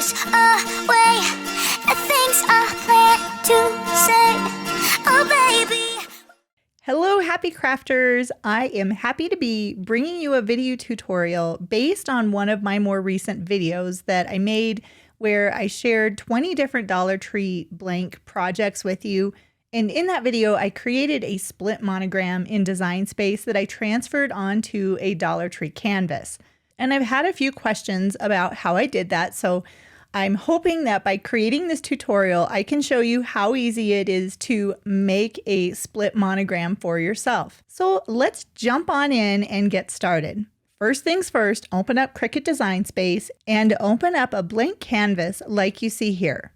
goes away. The things I plan to say, oh baby. Hello, happy crafters! I am happy to be bringing you a video tutorial based on one of my more recent videos that I made where I shared 20 different Dollar Tree blank projects with you. And in that video, I created a split monogram in Design Space that I transferred onto a Dollar Tree canvas. And I've had a few questions about how I did that, so I'm hoping that by creating this tutorial, I can show you how easy it is to make a split monogram for yourself. So let's jump on in and get started. First things first, open up Cricut Design Space and open up a blank canvas like you see here.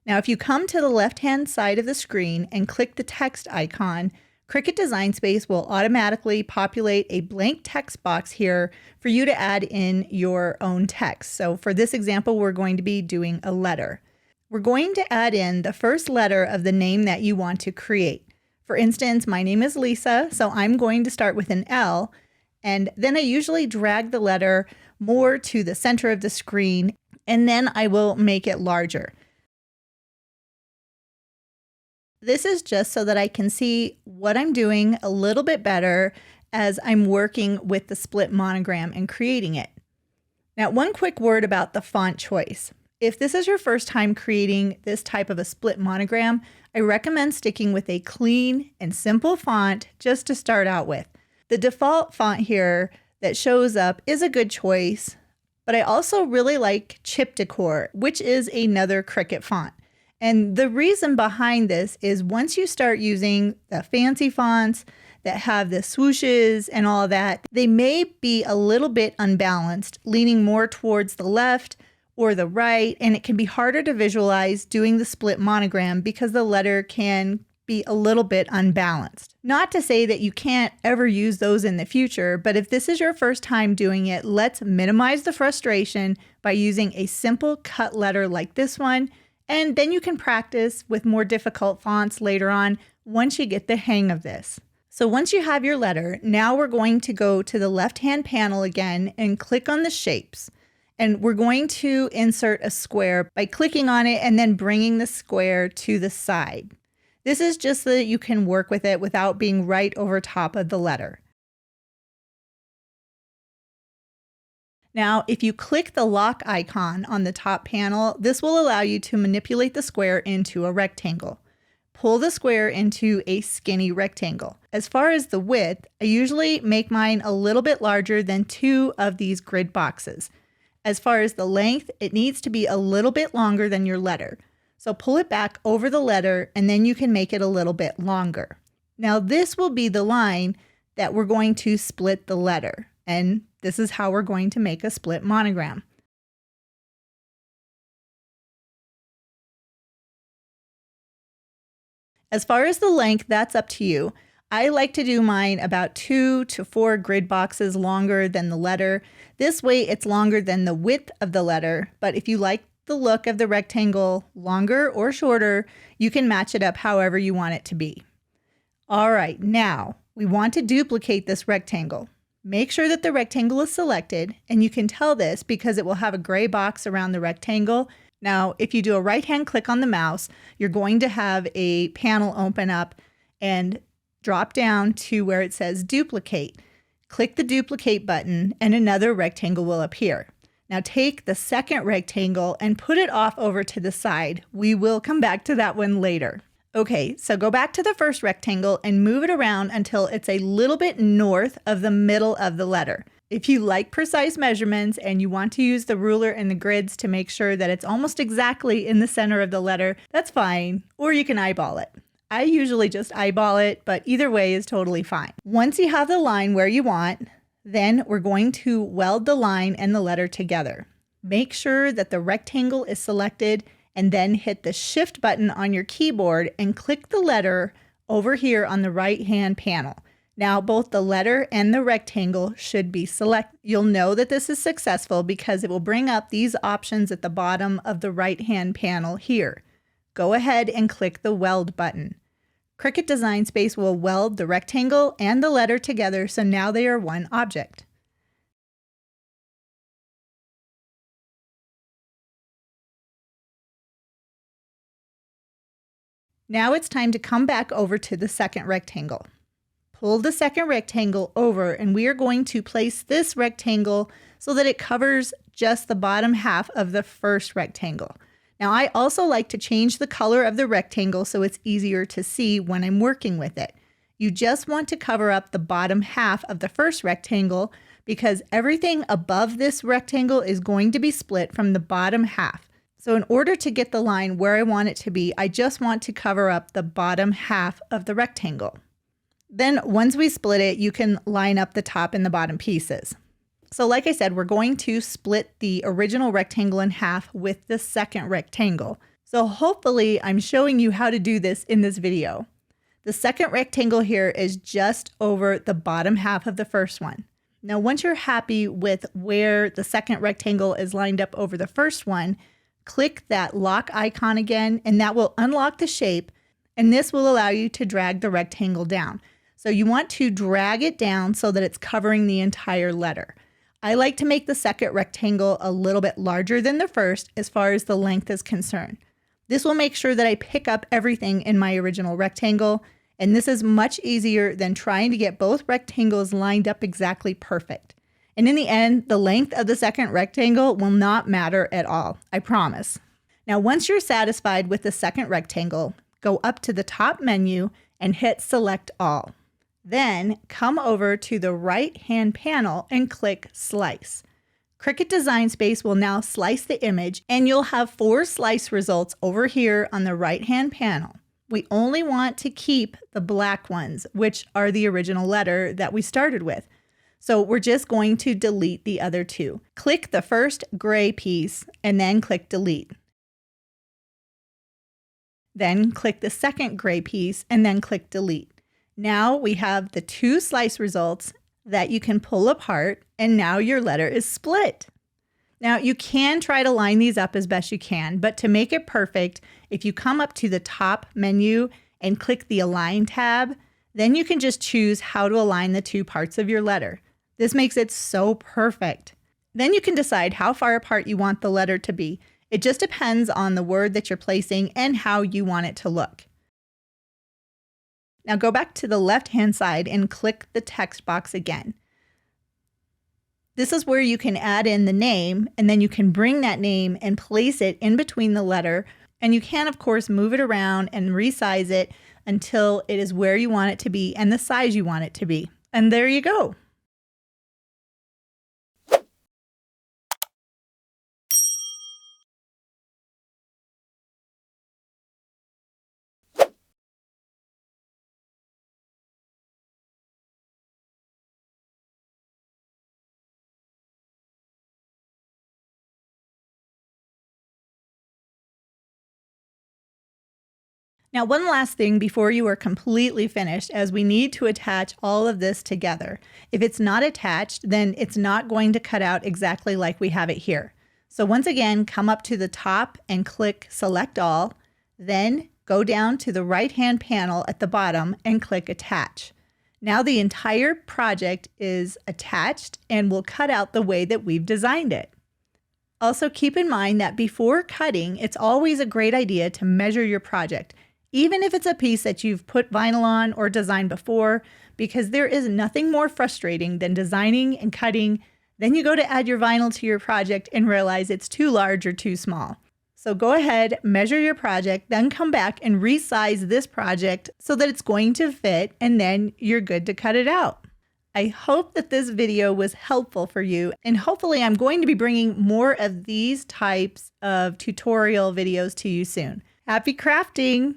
Now, if you come to the left-hand side of the screen and click the text icon, Cricut Design Space will automatically populate a blank text box here for you to add in your own text. So for this example, we're going to be doing a letter. We're going to add in the first letter of the name that you want to create. For instance, my name is Lisa, so I'm going to start with an L, and then I usually drag the letter more to the center of the screen, and then I will make it larger. This is just so that I can see what I'm doing a little bit better as I'm working with the split monogram and creating it. Now, one quick word about the font choice. If this is your first time creating this type of a split monogram, I recommend sticking with a clean and simple font just to start out with. The default font here that shows up is a good choice, but I also really like Chip Decor, which is another Cricut font. And the reason behind this is once you start using the fancy fonts that have the swooshes and all that, they may be a little bit unbalanced, leaning more towards the left or the right, and it can be harder to visualize doing the split monogram because the letter can be a little bit unbalanced. Not to say that you can't ever use those in the future, but if this is your first time doing it, let's minimize the frustration by using a simple cut letter like this one. And then you can practice with more difficult fonts later on once you get the hang of this. So once you have your letter, now we're going to go to the left-hand panel again and click on the shapes. And we're going to insert a square by clicking on it and then bringing the square to the side. This is just so that you can work with it without being right over top of the letter. Now, if you click the lock icon on the top panel, this will allow you to manipulate the square into a rectangle. Pull the square into a skinny rectangle. As far as the width, I usually make mine a little bit larger than 2 of these grid boxes. As far as the length, it needs to be a little bit longer than your letter. So pull it back over the letter and then you can make it a little bit longer. Now this will be the line that we're going to split the letter. And this is how we're going to make a split monogram. As far as the length, that's up to you. I like to do mine about 2 to 4 grid boxes longer than the letter. This way it's longer than the width of the letter, but if you like the look of the rectangle longer or shorter, you can match it up however you want it to be. All right, now we want to duplicate this rectangle. Make sure that the rectangle is selected, and you can tell this because it will have a gray box around the rectangle. Now, if you do a right-hand click on the mouse, you're going to have a panel open up and drop down to where it says duplicate. Click the duplicate button and another rectangle will appear. Now take the second rectangle and put it off over to the side. We will come back to that one later. Okay, so go back to the first rectangle and move it around until it's a little bit north of the middle of the letter. If you like precise measurements and you want to use the ruler and the grids to make sure that it's almost exactly in the center of the letter, that's fine, or you can eyeball it. I usually just eyeball it, but either way is totally fine. Once you have the line where you want, then we're going to weld the line and the letter together. Make sure that the rectangle is selected and then hit the Shift button on your keyboard and click the letter over here on the right-hand panel. Now, both the letter and the rectangle should be selected. You'll know that this is successful because it will bring up these options at the bottom of the right-hand panel here. Go ahead and click the Weld button. Cricut Design Space will weld the rectangle and the letter together, so now they are one object. Now it's time to come back over to the second rectangle. Pull the second rectangle over, and we are going to place this rectangle so that it covers just the bottom half of the first rectangle. Now I also like to change the color of the rectangle so it's easier to see when I'm working with it. You just want to cover up the bottom half of the first rectangle because everything above this rectangle is going to be split from the bottom half. So in order to get the line where I want it to be, I just want to cover up the bottom half of the rectangle. Then once we split it, you can line up the top and the bottom pieces. So like I said, we're going to split the original rectangle in half with the second rectangle. So hopefully I'm showing you how to do this in this video. The second rectangle here is just over the bottom half of the first one. Now, once you're happy with where the second rectangle is lined up over the first one, click that lock icon again, and that will unlock the shape, and this will allow you to drag the rectangle down. So you want to drag it down so that it's covering the entire letter. I like to make the second rectangle a little bit larger than the first as far as the length is concerned. This will make sure that I pick up everything in my original rectangle, and this is much easier than trying to get both rectangles lined up exactly perfect. And in the end, the length of the second rectangle will not matter at all, I promise. Now, once you're satisfied with the second rectangle, go up to the top menu and hit Select All. Then come over to the right-hand panel and click Slice. Cricut Design Space will now slice the image, and you'll have 4 slice results over here on the right-hand panel. We only want to keep the black ones, which are the original letter that we started with. So we're just going to delete the other 2. Click the first gray piece and then click Delete. Then click the second gray piece and then click Delete. Now we have the 2 slice results that you can pull apart, and now your letter is split. Now you can try to line these up as best you can, but to make it perfect, if you come up to the top menu and click the Align tab, then you can just choose how to align the 2 parts of your letter. This makes it so perfect. Then you can decide how far apart you want the letter to be. It just depends on the word that you're placing and how you want it to look. Now go back to the left-hand side and click the text box again. This is where you can add in the name, and then you can bring that name and place it in between the letter. And you can, of course, move it around and resize it until it is where you want it to be and the size you want it to be. And there you go. Now, one last thing before you are completely finished, as we need to attach all of this together. If it's not attached, then it's not going to cut out exactly like we have it here. So once again, come up to the top and click Select All, then go down to the right-hand panel at the bottom and click Attach. Now the entire project is attached and will cut out the way that we've designed it. Also keep in mind that before cutting, it's always a great idea to measure your project, even if it's a piece that you've put vinyl on or designed before, because there is nothing more frustrating than designing and cutting. Then you go to add your vinyl to your project and realize it's too large or too small. So go ahead, measure your project, then come back and resize this project so that it's going to fit, and then you're good to cut it out. I hope that this video was helpful for you, and hopefully I'm going to be bringing more of these types of tutorial videos to you soon. Happy crafting!